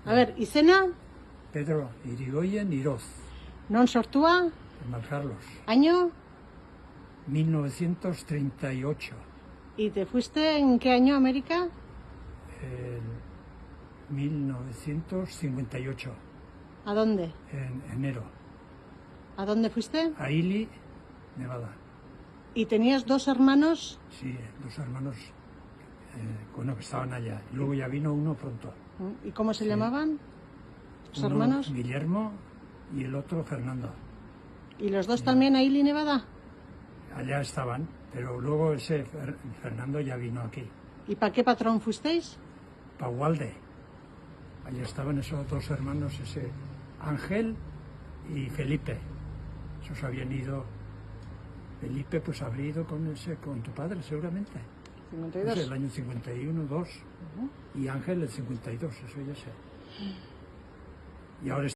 A ver, izena? Pedro Irigoyen Iroz, Non sortua? en Malcarlos, ¿Año? 1938, ¿Y te fuiste en qué año a América? en 1958, ¿A dónde? en enero, ¿A dónde fuiste? a Ili, Nevada. ¿Y tenías dos hermanos? Sí, dos hermanos, bueno, que estaban allá. Luego ya vino uno pronto. ¿Y cómo se llamaban? ¿Los Uno, hermanos? Guillermo, y el otro Fernando. ¿Y los dos también a Ili, Nevada? Allá estaban, pero luego ese Fernando ya vino aquí, ¿Y para qué patrón fuisteis? Paualde. Allá estaban esos dos hermanos, ese Ángel y Felipe. Esos habían ido. Felipe pues habría ido con tu padre seguramente. 52. No sé, el año 51, 2. Y Ángel el 52, eso ya sé. Y ahora